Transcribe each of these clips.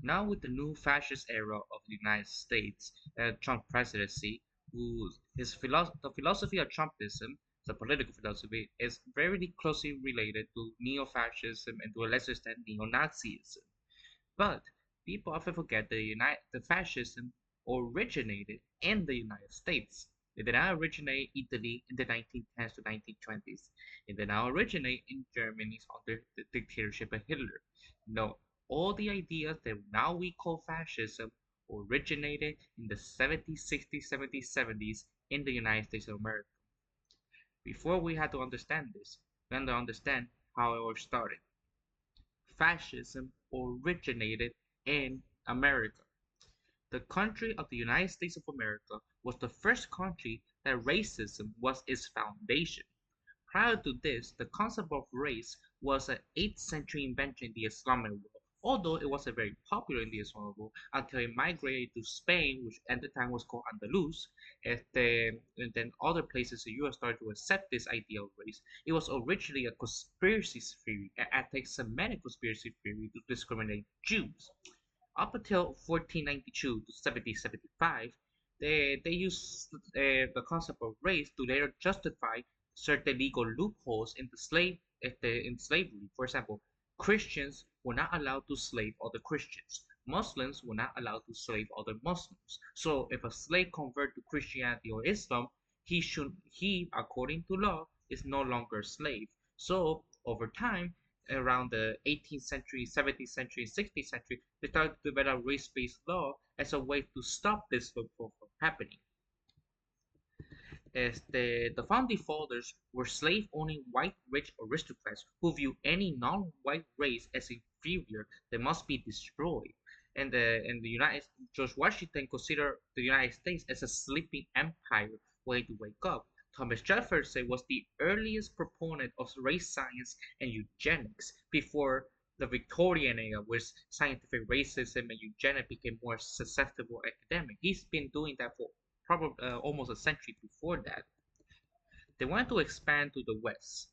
Now, with the new fascist era of the United States and Trump presidency, the philosophy of Trumpism, the political philosophy, is very closely related to neo-fascism and to a lesser extent neo-Nazism. But people often forget the fascism originated in the United States. It did not originate in Italy in the 1910s to 1920s. It did not originate in Germany under the dictatorship of Hitler. No, all the ideas that now we call fascism originated in the 70s, 60s, 70s, 70s in the United States of America. Before we had to understand this, we had to understand how it all started. Fascism originated in America. The country of the United States of America was the first country that racism was its foundation. Prior to this, the concept of race was an 8th century invention in the Islamic world, although it wasn't very popular in the Islamic world until it migrated to Spain, which at the time was called Andalus, and then other places in Europe started to accept this idea of race. It was originally a conspiracy theory, an anti-Semitic conspiracy theory to discriminate Jews. Up until 1492 to 1775, they used the concept of race to later justify certain legal loopholes in in slavery. For example, Christians were not allowed to slave other Christians. Muslims were not allowed to slave other Muslims. So if a slave converted to Christianity or Islam, he according to law is no longer a slave. So over time, around the 18th century, 17th century, 16th century, they started to develop race-based law as a way to stop this loophole from happening. As the founding fathers were slave-owning white rich aristocrats who viewed any non-white race as inferior that must be destroyed. And the United George Washington considered the United States as a sleeping empire waiting to wake up. Thomas Jefferson was the earliest proponent of race science and eugenics before the Victorian era, where scientific racism and eugenics became more susceptible academic. He's been doing that for probably almost a century before that. They wanted to expand to the west.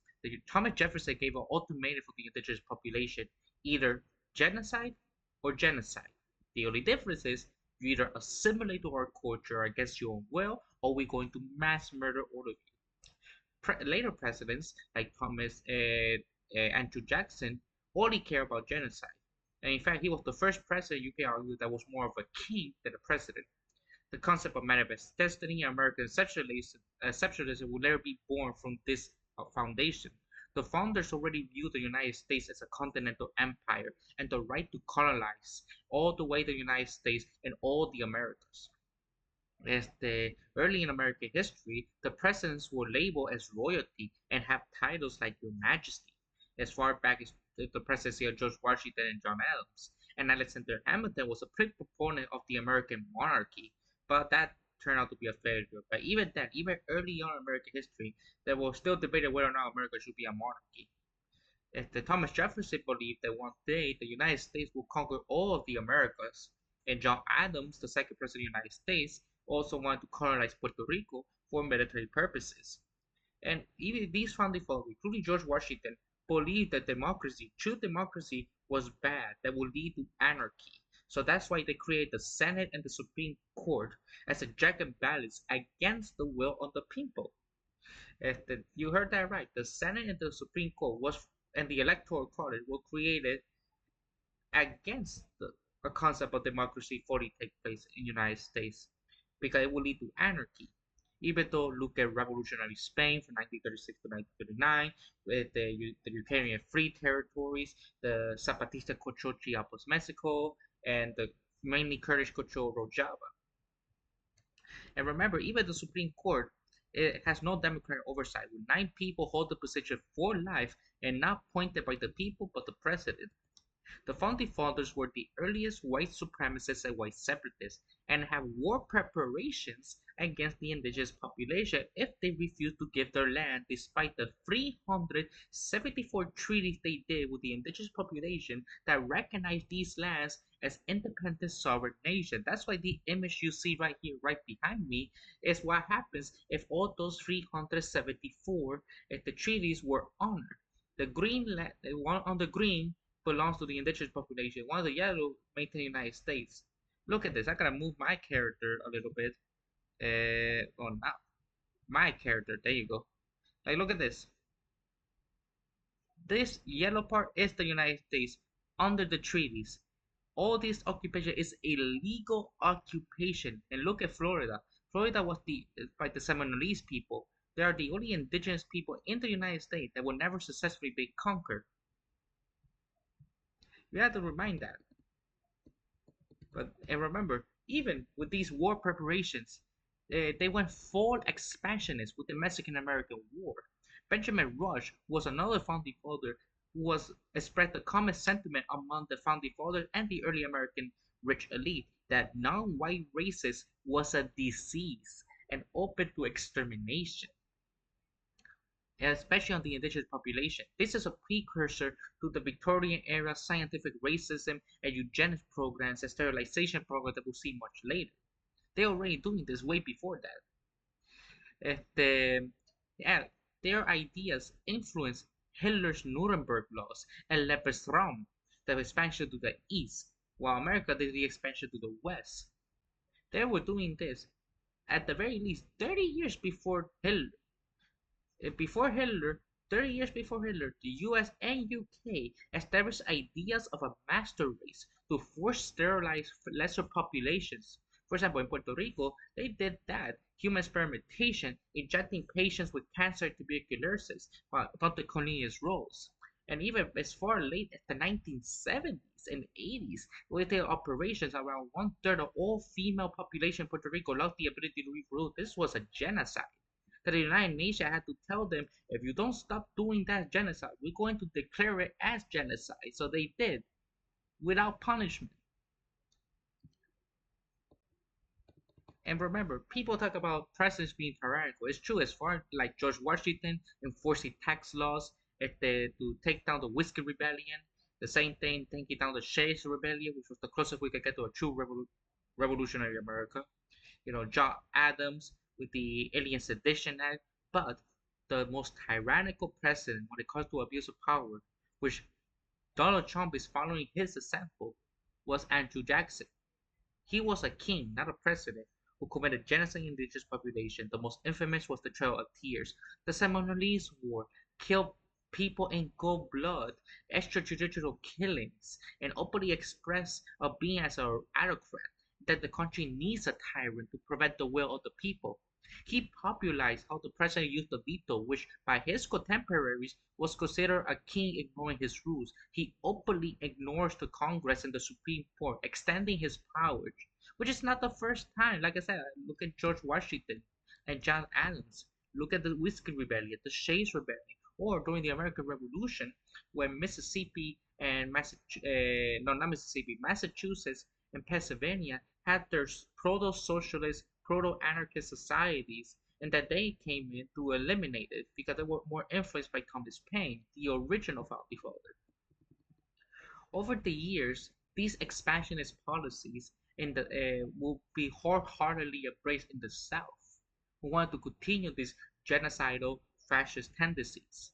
Thomas Jefferson gave an ultimatum for the indigenous population: either genocide or genocide. The only difference is you either assimilate to our culture against your own will, or we're going to mass murder all of you. Later presidents like Andrew Jackson only care about genocide. And in fact, he was the first president you can argue that was more of a king than a president. The concept of manifest destiny and American exceptionalism will never be born from this foundation. The founders already viewed the United States as a continental empire and the right to colonize all the way the United States and all the Americas. As the early in American history, the presidents were labeled as royalty and have titles like Your Majesty, as far back as the presidency of George Washington and John Adams. And Alexander Hamilton was a big proponent of the American monarchy, but that turned out to be a failure. But even then, even early on in American history, there was still debated whether or not America should be a monarchy. If the Thomas Jefferson believed that one day the United States will conquer all of the Americas, and John Adams, the second president of the United States, also wanted to colonize Puerto Rico for military purposes. And even these founding fathers, including George Washington, believed that true democracy, was bad, that would lead to anarchy. So that's why they created the Senate and the Supreme Court as a check and balance against the will of the people. You heard that right. The Senate and the Supreme Court was and the Electoral College were created against the concept of democracy fully take place in the United States because it would lead to anarchy. Even though look at revolutionary Spain from 1936 to 1939, with the Ukrainian Free Territories, the Zapatista controlled Chiapas, Mexico, and the mainly Kurdish controlled Rojava. And remember, even the Supreme Court, it has no democratic oversight, with 9 people hold the position for life and not appointed by the people but the president. The founding fathers were the earliest white supremacists and white separatists and had war preparations against the indigenous population if they refused to give their land despite the 374 treaties they did with the indigenous population that recognized these lands as independent sovereign nations. That's why the image you see right here, right behind me, is what happens if all those 374 if the treaties were honored. The one on the green belongs to the indigenous population, while the yellow maintain the United States. Look at this. I gotta move my character a little bit. Well, not my character. There you go. Like, look at this. This yellow part is the United States under the treaties. All this occupation is a legal occupation. And look at Florida. Florida was by the Seminolese people. They are the only indigenous people in the United States that will never successfully be conquered. We have to remind that. And remember, even with these war preparations, they went full expansionist with the Mexican-American War. Benjamin Rush was another founding father who was expressed a common sentiment among the founding fathers and the early American rich elite that non-white races was a disease and open to extermination, especially on the indigenous population. This is a precursor to the Victorian era scientific racism and eugenics programs and sterilization programs that we'll see much later. They're already doing this way before that. Yeah, their ideas influenced Hitler's Nuremberg laws and Lebensraum, the expansion to the east, while America did the expansion to the west. They were doing this at the very least 30 years before Hitler. Before Hitler, 30 years before Hitler, the US and UK established ideas of a master race to force sterilize lesser populations. For example, in Puerto Rico, they did that. Human experimentation, injecting patients with cancer and tuberculosis, Dr. Cornelius Rose. And even as far late as the 1970s and 80s, with their operations, around one-third of all female population in Puerto Rico lost the ability to reproduce. This was a genocide that the United Nations had to tell them, if you don't stop doing that genocide, we're going to declare it as genocide. So they did, without punishment. And remember, people talk about presidents being tyrannical. It's true, as far like George Washington enforcing tax laws to take down the Whiskey Rebellion. The same thing, taking down the Shays Rebellion, which was the closest we could get to a true revolutionary America. John Adams with the Alien Sedition Act. But the most tyrannical president when it comes to abuse of power, which Donald Trump is following his example, was Andrew Jackson. He was a king, not a president, who committed genocide in the indigenous population. The most infamous was the Trail of Tears. The Seminolese War killed people in cold blood, extrajudicial killings, and openly expressed a being as an autocrat, that the country needs a tyrant to prevent the will of the people. He popularized how the president used the veto, which by his contemporaries was considered a king ignoring his rules. He openly ignores the Congress and the Supreme Court, extending his powers, which is not the first time. Like I said, look at George Washington and John Adams. Look at the Whiskey Rebellion, the Shays Rebellion, or during the American Revolution, when Mississippi and Massachusetts and Pennsylvania had their proto-socialist, proto-anarchist societies, and that they came in to eliminate it because they were more influenced by Thomas Paine, the original founding father. Over the years, these expansionist policies will be wholeheartedly embraced in the South, who want to continue these genocidal fascist tendencies.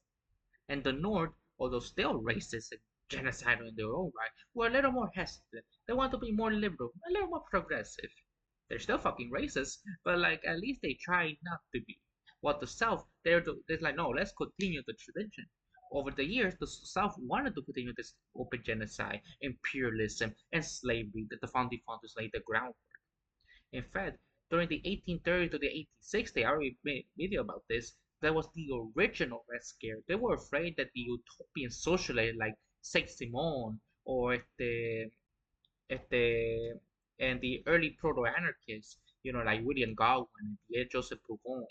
And the North, although still racist and genocidal in their own right, were a little more hesitant. They want to be more liberal, a little more progressive. They're still fucking racist, but like at least they try not to be. While the South, they're like, no, let's continue the tradition. Over the years, the South wanted to continue this open genocide, imperialism, and slavery that the founding fathers laid the groundwork. In fact, during the 1830s to the 1860s, I already made a video about this, that was the original Red Scare. They were afraid that the utopian socialists like Saint-Simon or este, and the early proto-anarchists, like William Godwin and Pierre Joseph Proudhon,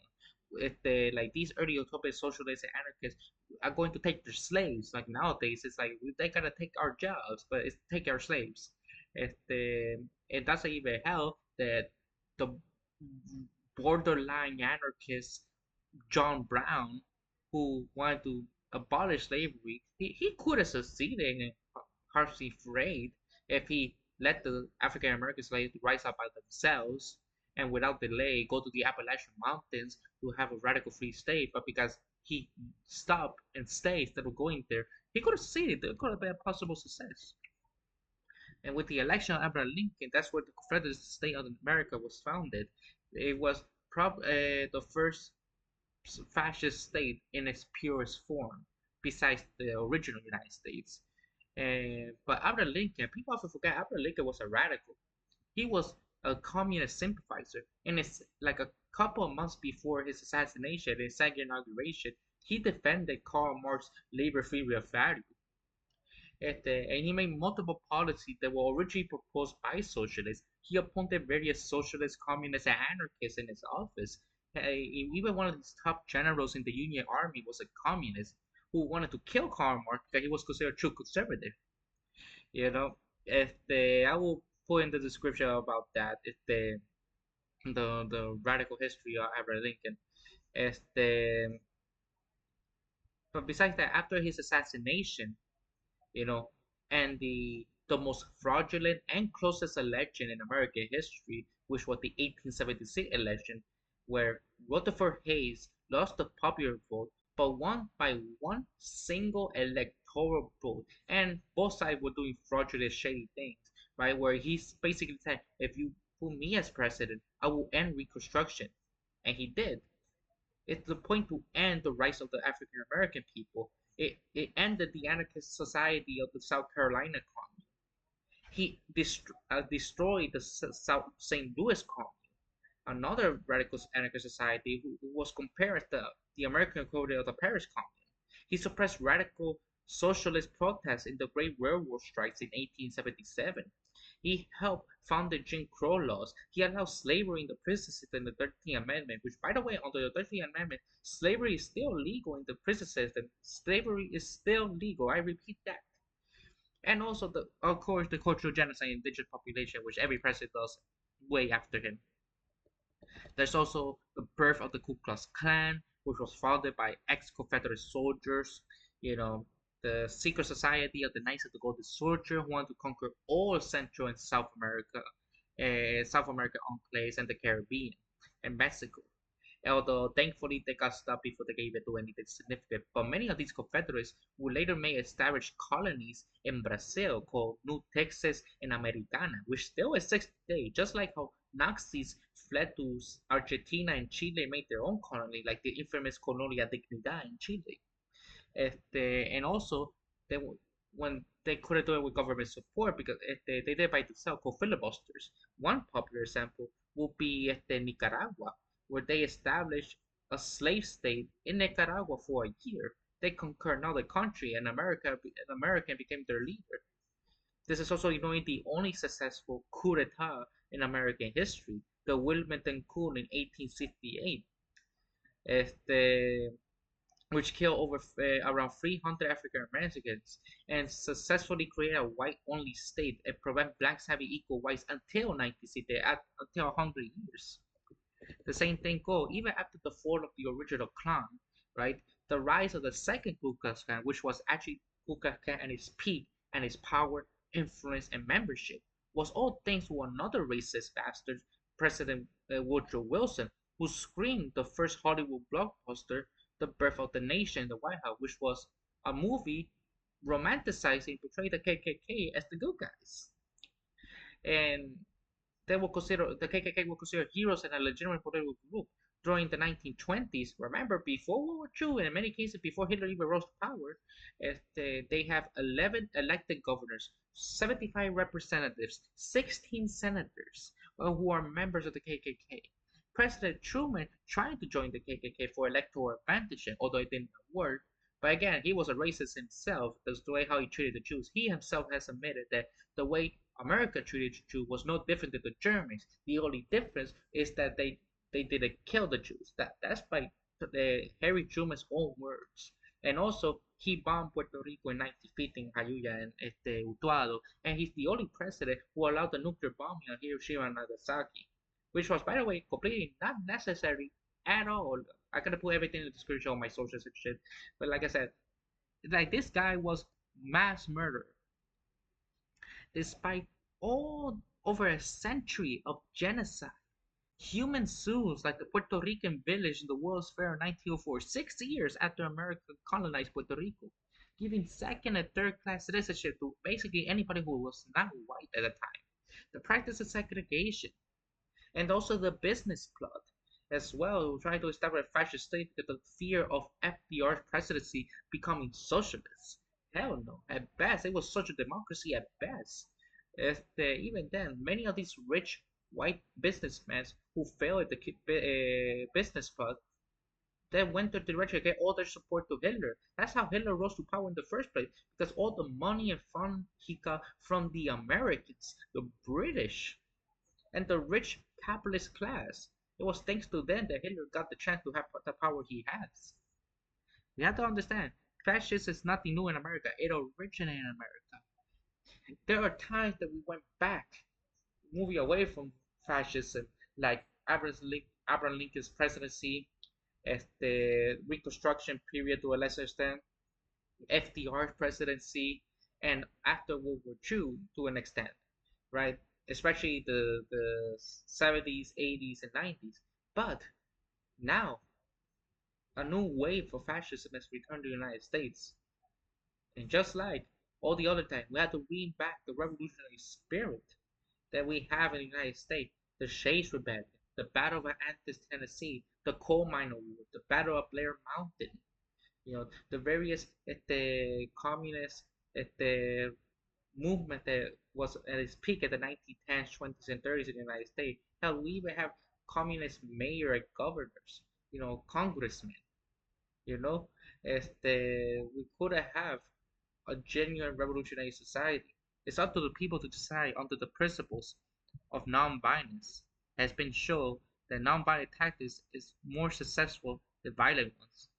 like these early utopian socialists and anarchists are going to take their slaves. Like nowadays, it's like they gotta take our jobs, but it's take our slaves. And that's even hell that the borderline anarchist John Brown, who wanted to abolish slavery, he could have succeeded in harshly afraid if he let the African American slaves rise up by themselves and without delay go to the Appalachian Mountains to have a radical free state. But because he stopped and stayed instead of going there, He could have succeeded. It could have been a possible success. And with the election of Abraham Lincoln, that's where the Confederate State of America was founded. It was the first fascist state in its purest form, besides the original United States. But Abraham Lincoln, people often forget Abraham Lincoln was a radical. He was a communist sympathizer, and it's like a couple of months before his assassination, his second inauguration, he defended Karl Marx's labor theory of value. And he made multiple policies that were originally proposed by socialists. He appointed various socialists, communists, and anarchists in his office. Even one of his top generals in the Union Army was a communist who wanted to kill Karl Marx because he was considered a true conservative. You know, I will put in the description about that. The radical history of Abraham Lincoln. Este, but besides that, after his assassination, you know, and the most fraudulent and closest election in American history, which was the 1876 election, where Rutherford Hayes lost the popular vote, but won by one single electoral vote. And both sides were doing fraudulent, shady things, right? Where he basically said, if you put me as president, I will end Reconstruction. And he did. It's the point to end the rise of the African American people. It ended the anarchist society of the South Carolina colony. He destroyed the South St. Louis colony, another radical anarchist society who was compared to the American equivalent of the Paris Commune. He suppressed radical socialist protests in the Great Railroad Strikes in 1877. He helped found the Jim Crow laws. He allowed slavery in the prison system in the 13th Amendment, which, by the way, under the 13th Amendment, slavery is still legal in the prison system. Slavery is still legal. I repeat that. And also, of course, the cultural genocide in indigenous population, which every president does way after him. There's also the birth of the Ku Klux Klan, which was founded by ex-Confederate soldiers. You know, the secret society of the Knights of the Golden Soldier, who wanted to conquer all Central and South America enclaves and the Caribbean and Mexico. Although thankfully they got stopped before they gave it to anything significant. But many of these Confederates would later make established colonies in Brazil called New Texas and Americana, which still exists today, just like how Nazis fled to Argentina and Chile and made their own colony, like the infamous Colonia Dignidad in Chile. And also, they when they couldn't do it with government support because they did it by themselves called filibusters. One popular example would be Nicaragua, where they established a slave state in Nicaragua for a year. They conquered another country, and an American became their leader. This is also, the only successful coup d'état in American history, the Wilmington coup in 1868. Este, which killed over around 300 African Americans and successfully created a white-only state and prevent blacks having equal rights until 1960, until 100 years. The same thing goes even after the fall of the original Klan, right? The rise of the second Ku Klux Klan, which was actually Ku Klux Klan at its peak and its power, influence, and membership, was all thanks to another racist bastard, President Woodrow Wilson, who screened the first Hollywood blockbuster, The Birth of the Nation, in the White House, which was a movie romanticizing, portraying the KKK as the good guys. And the KKK were considered heroes and a legitimate political group during the 1920s. Remember, before World War II, and in many cases before Hitler even rose to power, they have 11 elected governors, 75 representatives, 16 senators who are members of the KKK. President Truman tried to join the KKK for electoral advantage, although it didn't work. But again, he was a racist himself. That's the way how he treated the Jews. He himself has admitted that the way America treated the Jews was no different than the Germans. The only difference is that they didn't kill the Jews. That's by Harry Truman's own words. And also, he bombed Puerto Rico in 1950 in Jayuya and Utuado, and he's the only president who allowed the nuclear bombing on Hiroshima and Nagasaki, which was, by the way, completely not necessary at all. I gotta put everything in the description on my socials and shit. But like I said, like this guy was mass murder. Despite all over a century of genocide, human zoos like the Puerto Rican village in the World's Fair in 1904, 6 years after America colonized Puerto Rico, giving second and third class citizenship to basically anybody who was not white at the time. The practice of segregation, and also the business plot as well, trying to establish a fascist state with the fear of FDR's presidency becoming socialist. Hell no. At best, it was social democracy at best. Even then, many of these rich white businessmen who failed at the business plot then went to the direction to get all their support to Hitler. That's how Hitler rose to power in the first place, because all the money and fund he got from the Americans, the British, and the rich capitalist class. It was thanks to them that Hitler got the chance to have the power he has. You have to understand, fascism is nothing new in America. It originated in America. There are times that we went back, moving away from fascism, like Abraham Lincoln's presidency, as the Reconstruction period to a lesser extent, FDR's presidency, and after World War II to an extent, right? Especially the 70s, 80s, and 90s. But now, a new wave of fascism has returned to the United States. And just like all the other time, we have to bring back the revolutionary spirit that we have in the United States. The Shays Rebellion, the Battle of Antis, Tennessee, the Coal Mine War, the Battle of Blair Mountain, the various the communist the movement that was at its peak at the 1910s, 20s, and 30s in the United States. Hell, we even have communist mayor and governors, congressmen, you know, we could have a genuine revolutionary society. It's up to the people to decide under the principles of non-violence. It has been shown that non-violent tactics is more successful than violent ones.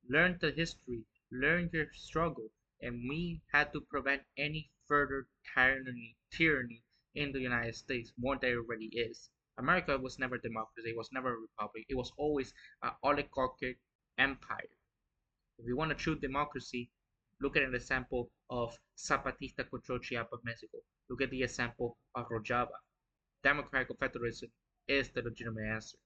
Learn the history, learn your struggle, and we had to prevent any further tyranny in the United States more than there already is. America was never democracy, it was never a republic, it was always an oligarchic empire. If you want to true democracy, look at an example of Zapatista control Chiapas, Mexico. Look at the example of Rojava. Democratic federalism is the legitimate answer.